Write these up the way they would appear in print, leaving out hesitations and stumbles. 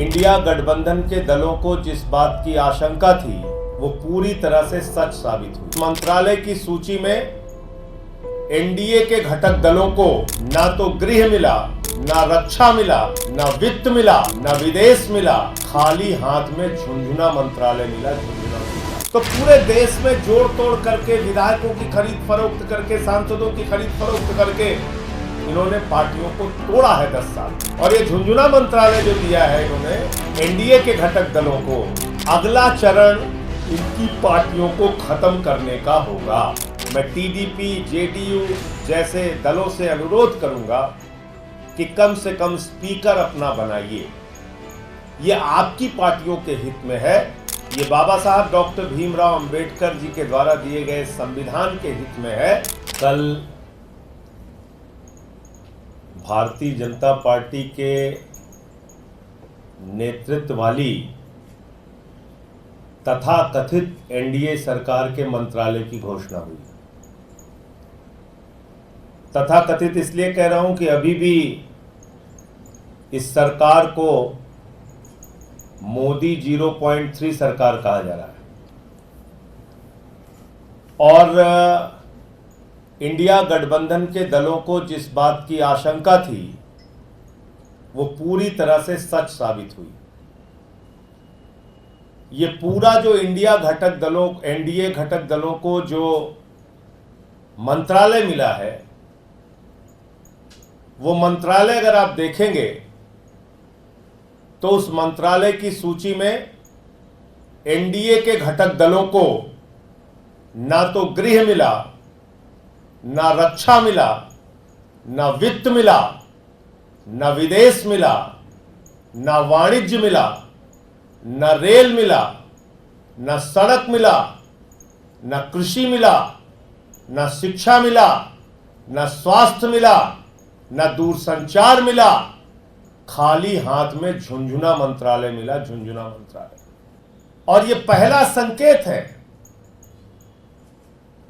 India गठबंधन के दलों को जिस बात की आशंका थी वो पूरी तरह से सच साबित हुई। मंत्रालय की सूची में एनडीए के घटक दलों को ना तो गृह मिला, ना रक्षा मिला, ना वित्त मिला, ना विदेश मिला, खाली हाथ में झुंझुना मंत्रालय मिला। झुंझुना तो पूरे देश में जोड़ तोड़ करके, विधायकों की खरीद फरोख्त करके, सांसदों की खरीद फरोख्त करके इन्होंने पार्टियों को तोड़ा है 10 साल। और ये झुंझुना मंत्रालय जो दिया है इन्होंने एनडीए के घटक दलों को, अगला चरण इनकी पार्टियों को खत्म करने का होगा। मैं टीडीपी, जेडीयू जैसे दलों से अनुरोध करूंगा कि कम से कम स्पीकर अपना बनाइए। ये आपकी पार्टियों के हित में है, ये बाबा साहब डॉक्टर भीमराव अंबेडकर जी के द्वारा दिए गए संविधान के हित में है। कल भारतीय जनता पार्टी के नेतृत्व वाली तथाकथित एनडीए सरकार के मंत्रालय की घोषणा हुई। तथाकथित इसलिए कह रहा हूं कि अभी भी इस सरकार को मोदी 0.3 सरकार कहा जा रहा है और इंडिया गठबंधन के दलों को जिस बात की आशंका थी वो पूरी तरह से सच साबित हुई। ये पूरा जो एनडीए घटक दलों को जो मंत्रालय मिला है, वो मंत्रालय अगर आप देखेंगे तो उस मंत्रालय की सूची में एनडीए के घटक दलों को ना तो गृह मिला, ना रक्षा मिला, ना वित्त मिला, ना विदेश मिला, ना वाणिज्य मिला, ना रेल मिला, ना सड़क मिला, ना कृषि मिला, ना शिक्षा मिला, ना स्वास्थ्य मिला, ना दूरसंचार मिला, खाली हाथ में झुंझुना मंत्रालय मिला। झुंझुना मंत्रालय। और यह पहला संकेत है।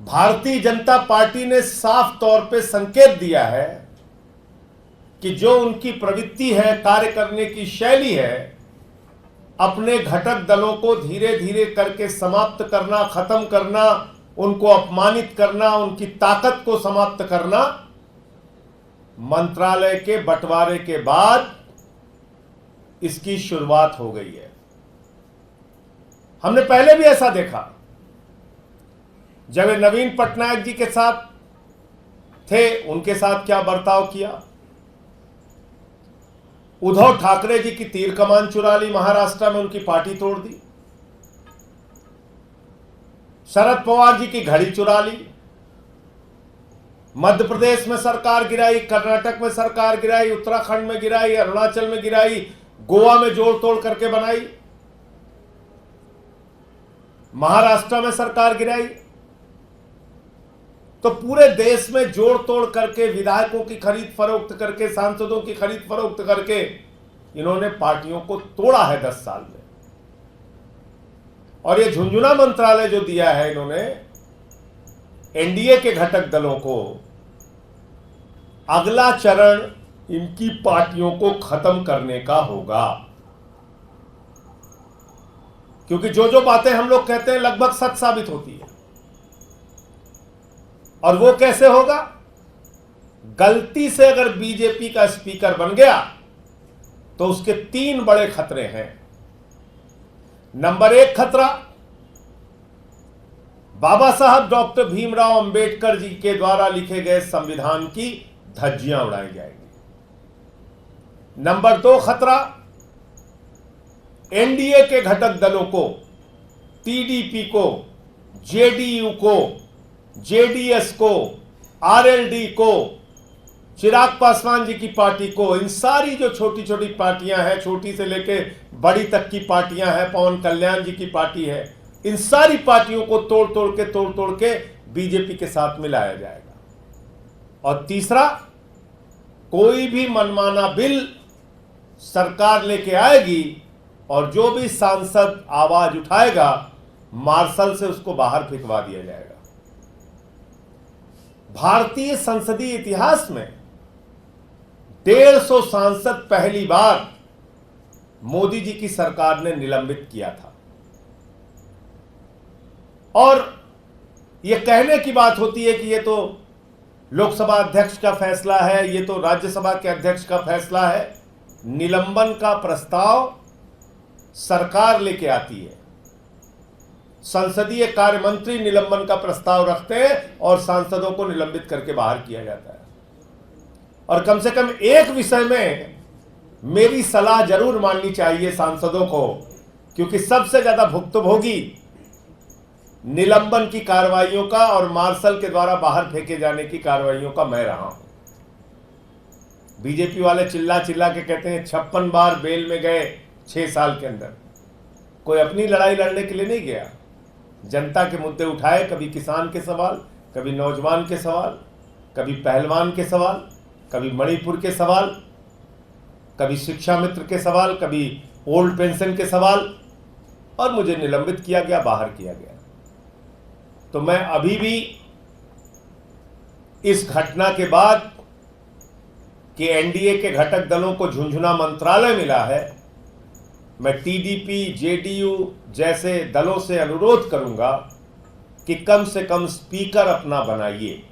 भारतीय जनता पार्टी ने साफ तौर पे संकेत दिया है कि जो उनकी प्रवृत्ति है, कार्य करने की शैली है, अपने घटक दलों को धीरे धीरे करके समाप्त करना, खत्म करना, उनको अपमानित करना, उनकी ताकत को समाप्त करना, मंत्रालय के बंटवारे के बाद इसकी शुरुआत हो गई है। हमने पहले भी ऐसा देखा। जब नवीन पटनायक जी के साथ थे, उनके साथ क्या बर्ताव किया। उद्धव ठाकरे जी की तीर कमान चुरा ली, महाराष्ट्र में उनकी पार्टी तोड़ दी। शरद पवार जी की घड़ी चुरा ली, मध्य प्रदेश में सरकार गिराई, कर्नाटक में सरकार गिराई, उत्तराखंड में गिराई, अरुणाचल में गिराई, गोवा में जोड़ तोड़ करके बनाई, महाराष्ट्र में सरकार गिराई। तो पूरे देश में जोड़ तोड़ करके, विधायकों की खरीद फरोख्त करके, सांसदों की खरीद फरोख्त करके इन्होंने पार्टियों को तोड़ा है 10 साल में। और ये झुंझुना मंत्रालय जो दिया है इन्होंने एनडीए के घटक दलों को, अगला चरण इनकी पार्टियों को खत्म करने का होगा। क्योंकि जो जो बातें हम लोग कहते हैं लगभग सच साबित होती है। और वो कैसे होगा? गलती से अगर बीजेपी का स्पीकर बन गया तो उसके 3 बड़े खतरे हैं। नंबर 1 खतरा, बाबा साहब डॉक्टर भीमराव अंबेडकर जी के द्वारा लिखे गए संविधान की धज्जियां उड़ाई जाएंगी। नंबर 2 खतरा, एनडीए के घटक दलों को, टीडीपी को, जेडीयू को, जेडीएस को, आरएलडी को, चिराग पासवान जी की पार्टी को, इन सारी जो छोटी छोटी पार्टियां हैं, छोटी से लेके बड़ी तक की पार्टियां हैं, पवन कल्याण जी की पार्टी है, इन सारी पार्टियों को तोड़ तोड़ के बीजेपी के साथ मिलाया जाएगा। और तीसरा, कोई भी मनमाना बिल सरकार लेके आएगी और जो भी सांसद आवाज उठाएगा, मार्शल से उसको बाहर फेंकवा दिया जाएगा। भारतीय संसदीय इतिहास में 150 सांसद पहली बार मोदी जी की सरकार ने निलंबित किया था। और यह कहने की बात होती है कि यह तो लोकसभा अध्यक्ष का फैसला है, यह तो राज्यसभा के अध्यक्ष का फैसला है। निलंबन का प्रस्ताव सरकार लेके आती है, संसदीय कार्य मंत्री निलंबन का प्रस्ताव रखते हैं और सांसदों को निलंबित करके बाहर किया जाता है। और कम से कम एक विषय में मेरी सलाह जरूर माननी चाहिए सांसदों को, क्योंकि सबसे ज्यादा भुक्तभोगी निलंबन की कार्रवाइयों का और मार्शल के द्वारा बाहर फेंके जाने की कार्रवाइयों का मैं रहा हूं। बीजेपी वाले चिल्ला चिल्ला के कहते हैं 56 बार बेल में गए 6 साल के अंदर। कोई अपनी लड़ाई लड़ने के लिए नहीं गया, जनता के मुद्दे उठाए, कभी किसान के सवाल, कभी नौजवान के सवाल, कभी पहलवान के सवाल, कभी मणिपुर के सवाल, कभी शिक्षा मित्र के सवाल, कभी ओल्ड पेंशन के सवाल, और मुझे निलंबित किया गया, बाहर किया गया। तो मैं अभी भी इस घटना के बाद कि एनडीए के घटक दलों को झुंझुना मंत्रालय मिला है, मैं टीडीपी, जेडीयू जैसे दलों से अनुरोध करूंगा कि कम से कम स्पीकर अपना बनाइए।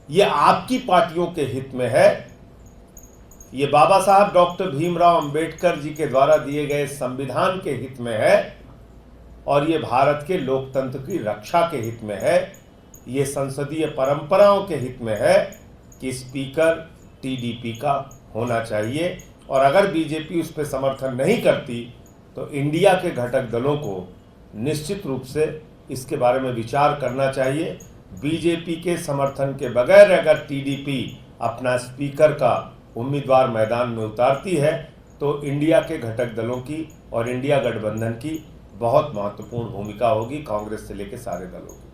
यह आपकी पार्टियों के हित में है, ये बाबा साहब डॉक्टर भीमराव अंबेडकर जी के द्वारा दिए गए संविधान के हित में है, और ये भारत के लोकतंत्र की रक्षा के हित में है। ये संसदीय परंपराओं के हित में है कि स्पीकर टीडीपी का होना चाहिए। और अगर बीजेपी उस पर समर्थन नहीं करती तो इंडिया के घटक दलों को निश्चित रूप से इसके बारे में विचार करना चाहिए। बीजेपी के समर्थन के बगैर अगर टीडीपी अपना स्पीकर का उम्मीदवार मैदान में उतारती है तो इंडिया के घटक दलों की और इंडिया गठबंधन की बहुत महत्वपूर्ण भूमिका होगी, कांग्रेस से लेकर सारे दलों की।